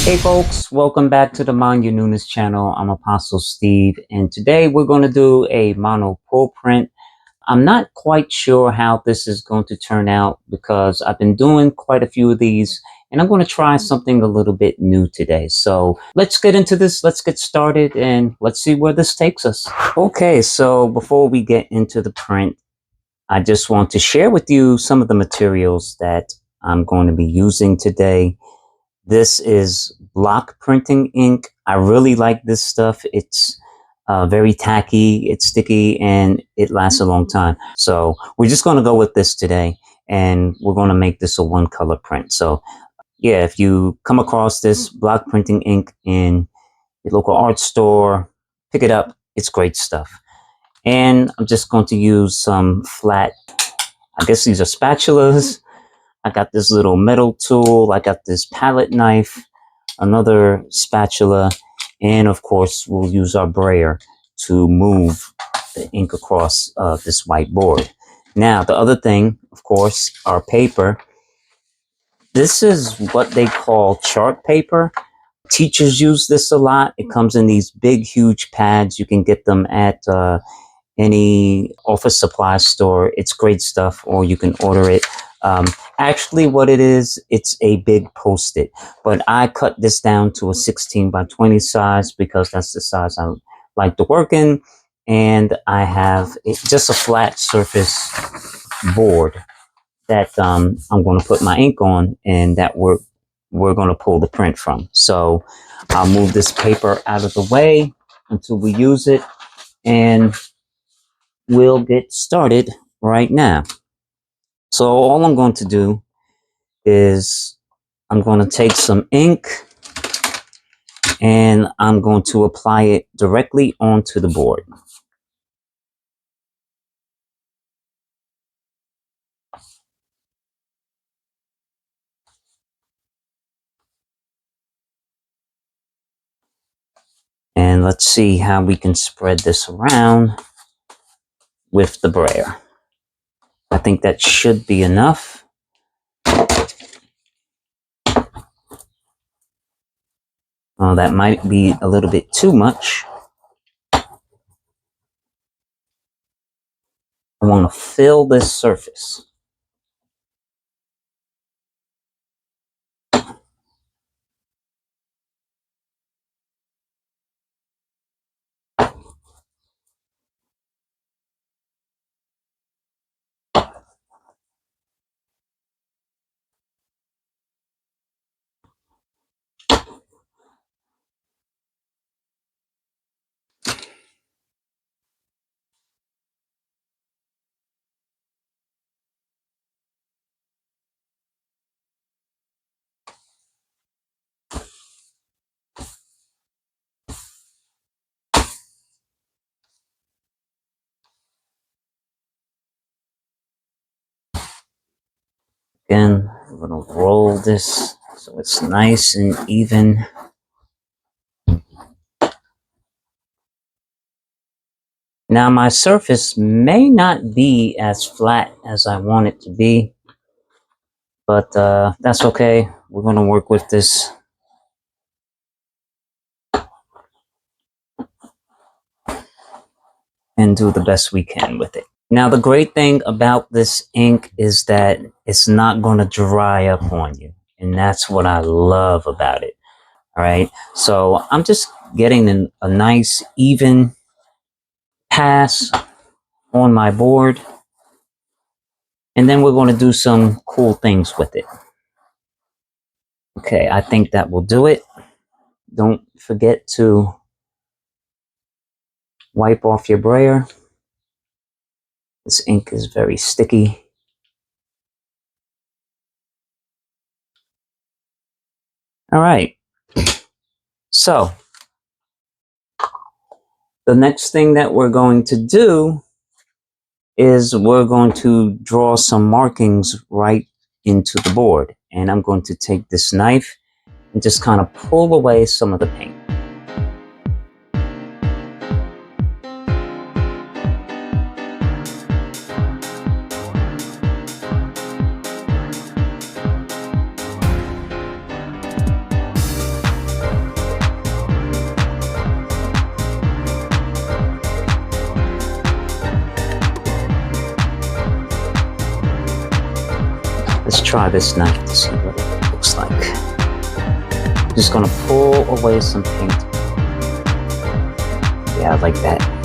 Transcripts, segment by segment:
Hey folks, welcome back to the Mind Your Newness channel. I'm Apostle Steve, and today we're going to do a mono pull print. I'm not quite sure how this is going to turn out because I've been doing quite a few of these, and I'm going to try something a little bit new today. So let's get into this. Let's get started and let's see where this takes us. Okay, so before we get into the print, I just want to share with you some of the materials that I'm going to be using today. This is block printing ink. I really like this stuff. It's very tacky, it's sticky, and it lasts a long time. So we're just going to go with this today, and we're going to make this a one color print. So yeah, if you come across this block printing ink in your local art store, pick it up. It's great stuff. And I'm just going to use some flat, I guess these are spatulas. I got this little metal tool. I got this palette knife, another spatula, and of course we'll use our brayer to move the ink across this white board. Now the other thing, of course, our paper. This is what they call chart paper. Teachers use this a lot. It comes in these big huge pads. You can get them at any office supply store. It's great stuff, or you can order it. Actually what it is, it's a big Post-it, but I cut this down to a 16 by 20 size because that's the size I like to work in, and I have just a flat surface board that I'm going to put my ink on, and that we're going to pull the print from. So I'll move this paper out of the way until we use it, and we'll get started right now. So all I'm going to do is I'm going to take some ink and I'm going to apply it directly onto the board. And let's see how we can spread this around with the brayer. I think that should be enough. Oh, that might be a little bit too much. I want to fill this surface. Again, I'm going to roll this so it's nice and even. Now my surface may not be as flat as I want it to be, but that's okay. We're going to work with this. And do the best we can with it. Now the great thing about this ink is that it's not going to dry up on you. And that's what I love about it. All right. So I'm just getting a nice even pass on my board. And then we're going to do some cool things with it. Okay, I think that will do it. Don't forget to wipe off your brayer. This ink is very sticky. All right. So the next thing that we're going to do is we're going to draw some markings right into the board. And I'm going to take this knife and just kind of pull away some of the paint. try this knife to see what it looks like. Just gonna pull away some paint. Yeah, I like that.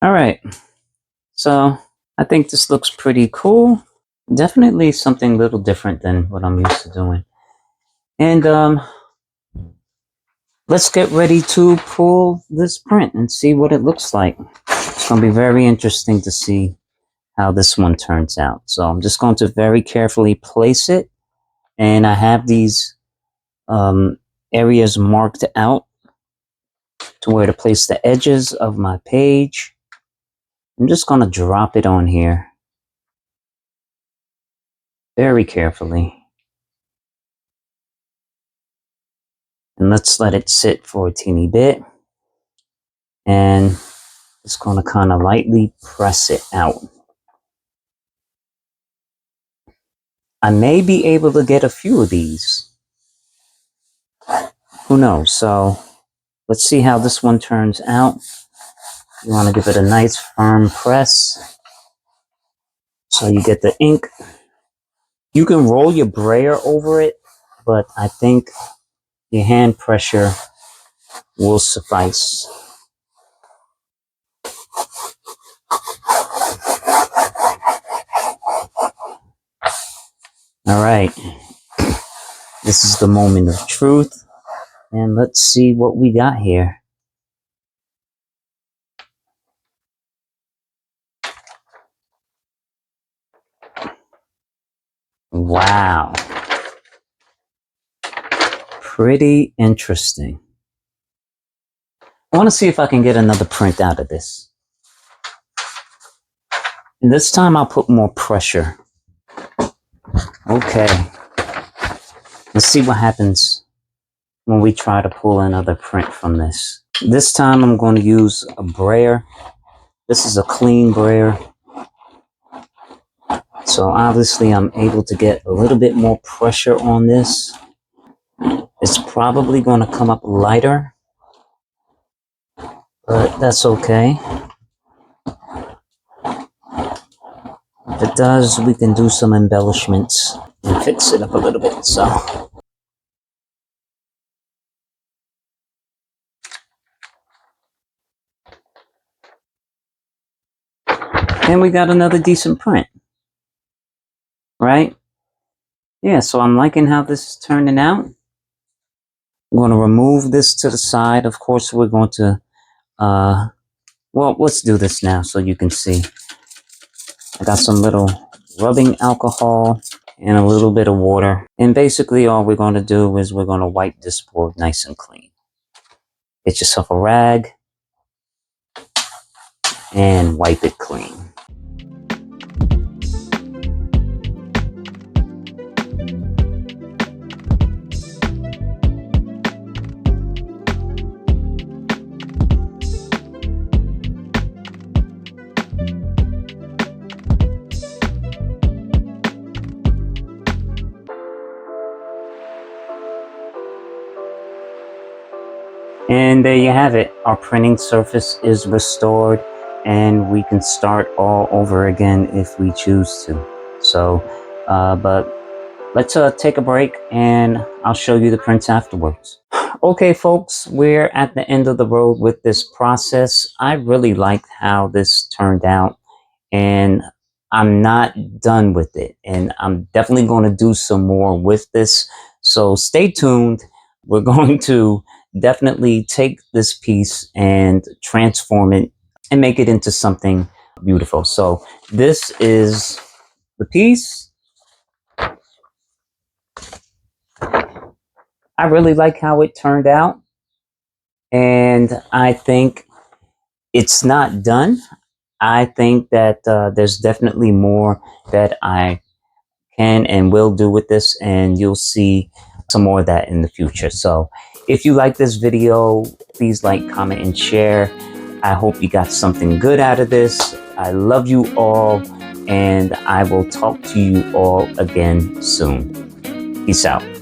All right, so I think this looks pretty cool. Definitely something a little different than what I'm used to doing. And let's get ready to pull this print and see what it looks like. It's going to be very interesting to see how this one turns out. So I'm just going to very carefully place it. And I have these areas marked out to where to place the edges of my page. I'm just going to drop it on here very carefully. And let's let it sit for a teeny bit. And just going to kind of lightly press it out. I may be able to get a few of these. Who knows? So let's see how this one turns out. You want to give it a nice firm press so you get the ink. You can roll your brayer over it, but I think your hand pressure will suffice. All right, this is the moment of truth, and let's see what we got here. Wow, pretty interesting. I want to see if I can get another print out of this. And this time I'll put more pressure. Okay. Let's see what happens when we try to pull another print from this. This time I'm going to use a brayer. This is a clean brayer. So obviously I'm able to get a little bit more pressure on this. It's probably going to come up lighter, but that's okay. If it does, we can do some embellishments and fix it up a little bit. So and we got another decent print, right? Yeah, so I'm liking how this is turning out. I'm going to remove this to the side. Of course, we're going to, well, let's do this now so you can see. I got some little rubbing alcohol and a little bit of water. And basically all we're going to do is we're going to wipe this board nice and clean. Get yourself a rag and wipe it clean. And there you have it. Our printing surface is restored and we can start all over again if we choose to. So, but let's take a break and I'll show you the prints afterwards. Okay, folks, we're at the end of the road with this process. I really liked how this turned out and I'm not done with it. And I'm definitely going to do some more with this. So stay tuned. We're going to definitely take this piece and transform it and make it into something beautiful. So this is the piece. I really like how it turned out. And I think it's not done. I think that there's definitely more that I can and will do with this, and you'll see some more of that in the future. So if you like this video, please like, comment, and share. I hope you got something good out of this. I love you all, and I will talk to you all again soon. Peace out.